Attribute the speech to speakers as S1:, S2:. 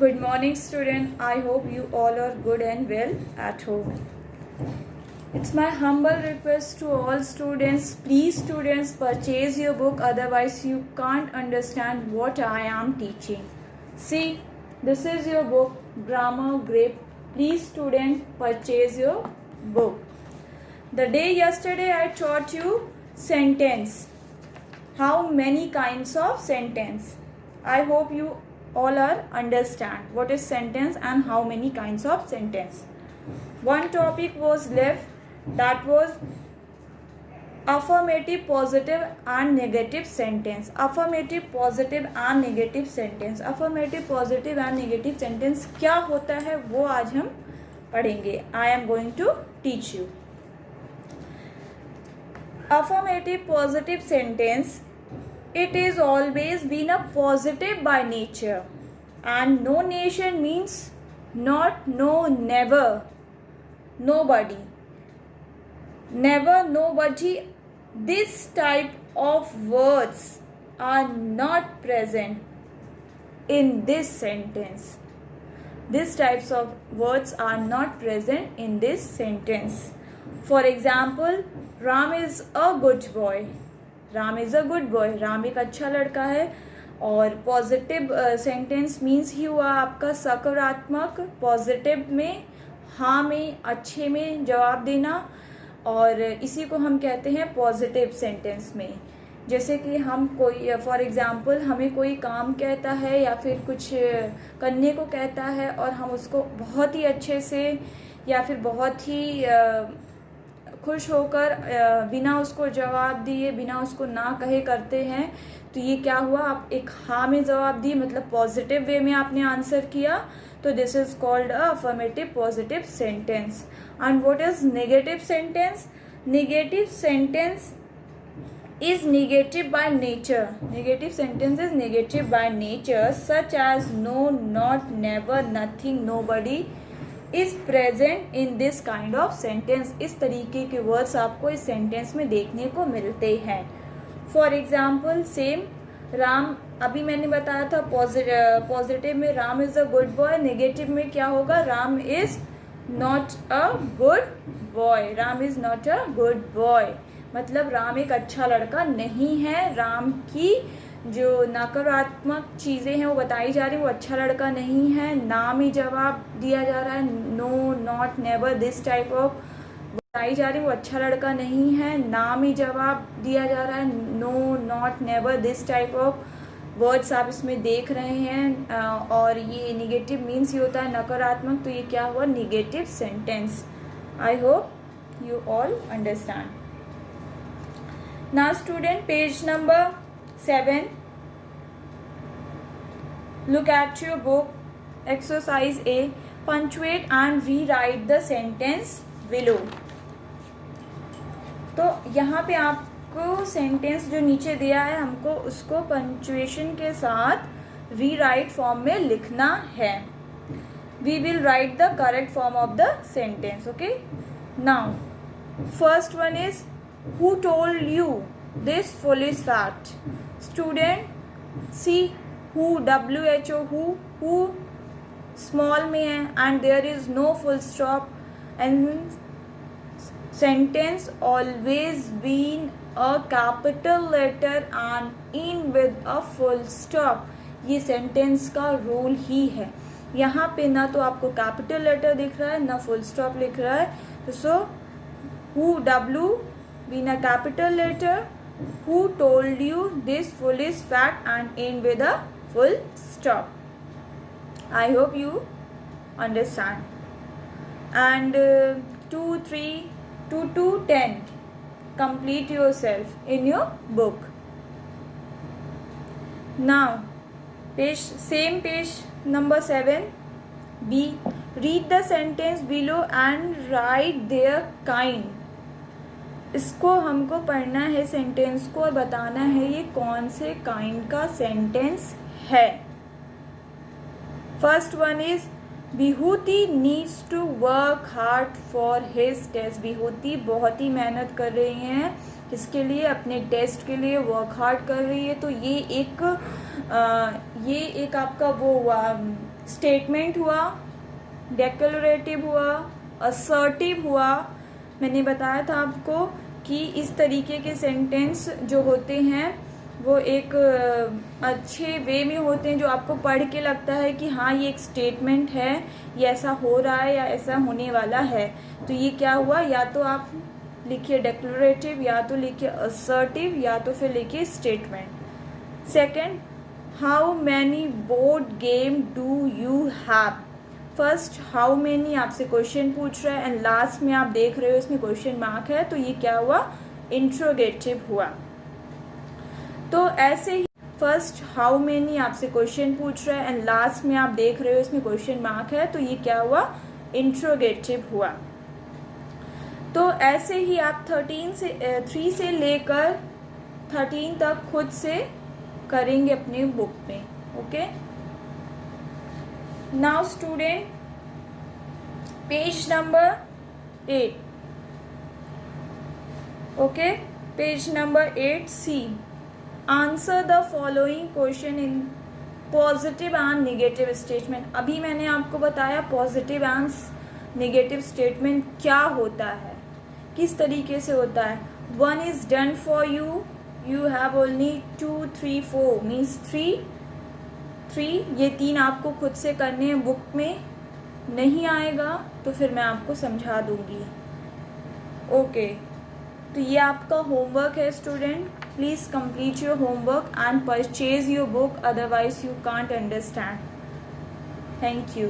S1: Good morning, student. I hope you all are good and well at home. It's my humble request to all students, please students purchase your book, otherwise you can't understand what I am teaching. See, this is your book, Grammar Grip. Please student purchase your book. The day yesterday I taught you sentence. How many kinds of sentence? I hope you all are understand what is sentence and how many kinds of sentence. One topic was left, that was affirmative, positive and negative sentence. Affirmative, positive and negative sentence. Affirmative, positive and negative sentence क्या होता है वो आज हम पढ़ेंगे. I am going to teach you. Affirmative, positive sentence, it is always been a positive by nature, and no nation means not, no, never, nobody, never, nobody. This type of words are not present in this sentence. These types of words are not present in this sentence. For example, Ram is a good boy. Ram is a good boy. Ram एक अच्छा लड़का है. और positive sentence means he हुआ आपका सकारात्मक. Positive में हाँ में, अच्छे में जवाब देना, और इसी को हम कहते हैं पॉजिटिव सेंटेंस में. जैसे कि हम कोई फॉर एग्जांपल हमें कोई काम कहता है या फिर कुछ करने को कहता है और हम उसको बहुत ही अच्छे से या फिर बहुत ही खुश होकर बिना उसको जवाब दिए, बिना उसको ना कहे करते हैं, तो ये क्या हुआ, आप एक हाँ में जवाब दिए, मतलब पॉजिटिव वे में आपने आंसर किया. तो this is called a affirmative positive sentence. And what is negative sentence? Negative sentence is negative by nature. Negative sentence is negative by nature, such as no, not, never, nothing, nobody is present in this kind of sentence. इस तरीके के words आपको इस sentence में देखने को मिलते हैं. फॉर एग्जाम्पल सेम राम, अभी मैंने बताया था पॉजिटिव में Ram is a good boy. Negative में क्या होगा? Ram is not a good boy. Ram is not a good boy मतलब राम एक अच्छा लड़का नहीं है. राम की जो नकारात्मक चीज़ें हैं वो बताई जा रही है, वो अच्छा लड़का नहीं है. नाम ही जवाब दिया जा रहा है. No, not, never, this type of बताई जा रही है, वो अच्छा लड़का नहीं है. नाम ही जवाब दिया जा रहा है. No, not, never, this type of words आप इसमें देख रहे हैं. और ये निगेटिव मीन्स ये होता है नकारात्मक. तो ये क्या हुआ? Negative sentence. I hope you all understand. Now student, page number 7. Look at your book. Exercise A. Punctuate and rewrite the sentence below. तो यहाँ पे आपको सेंटेंस जो नीचे दिया है हमको उसको पंक्चुएशन के साथ रीराइट फॉर्म में लिखना है. We will write the correct form of the sentence. Okay. Now, first one is, who told you this foolish fact? Student, see who, who small में है and there is no full stop, and sentence always been a capital letter and in with a full stop. ये sentence का rule ही है. यहाँ पे ना तो आपको कैपिटल लेटर दिख रहा है ना फुल स्टॉप लिख रहा है. तो सो who, W being a capital letter, who told you this foolish fact, and end with a full stop. I hope you understand. And 2, 3, 2 to 10 complete yourself in your book. Now same page number 7. B. Read the sentence below and write their kind. इसको हमको पढ़ना है sentence को और बताना है ये कौन से काइंड का सेंटेंस है. First one is, Vibhuti needs to work hard for his test. Vibhuti बहुत ही मेहनत कर रही हैं, इसके लिए अपने टेस्ट के लिए वर्क हार्ड कर रही है. तो ये एक ये एक आपका वो हुआ स्टेटमेंट हुआ, डेक्लरेटिव हुआ, असर्टिव हुआ। मैंने बताया था आपको कि इस तरीके के सेंटेंस जो होते हैं वो एक अच्छे वे में होते हैं, जो आपको पढ़ के लगता है कि हाँ ये एक स्टेटमेंट है, ये ऐसा हो रहा है या ऐसा होने वाला है। तो ये क्या हुआ, या तो आप लिखिए डेक्लरेटिव, या तो लिखिए असर्टिव, या तो फिर लिखिए statement. Second, how many board game do you have. First how many आपसे क्वेश्चन पूछ रहा है एंड लास्ट में आप देख रहे हो इसमें क्वेश्चन मार्क है, तो ये क्या हुआ, इंट्रोगेटिव हुआ। तो ऐसे ही फर्स्ट हाउ मेनी आपसे क्वेश्चन पूछ रहा है एंड लास्ट में आप देख रहे हो इसमें क्वेश्चन मार्क है, तो ये क्या हुआ, इंट्रोगेटिव हुआ। तो ऐसे ही आप 3 से लेकर 13 तक खुद से करेंगे अपने बुक में। Okay, now student, page number 8। Okay, page number 8 C, answer the following question in positive and negative statement. अभी मैंने आपको बताया पॉजिटिव एंड नेगेटिव स्टेटमेंट क्या होता है, किस तरीके से होता है। 1 is done for you, you have only 2 3 4 means 3। ये 3 आपको खुद से करने हैं, बुक में नहीं आएगा तो फिर मैं आपको समझा दूंगी। ओके, तो ये आपका होमवर्क है student. Please complete your homework and purchase your book, otherwise you can't understand. Thank you.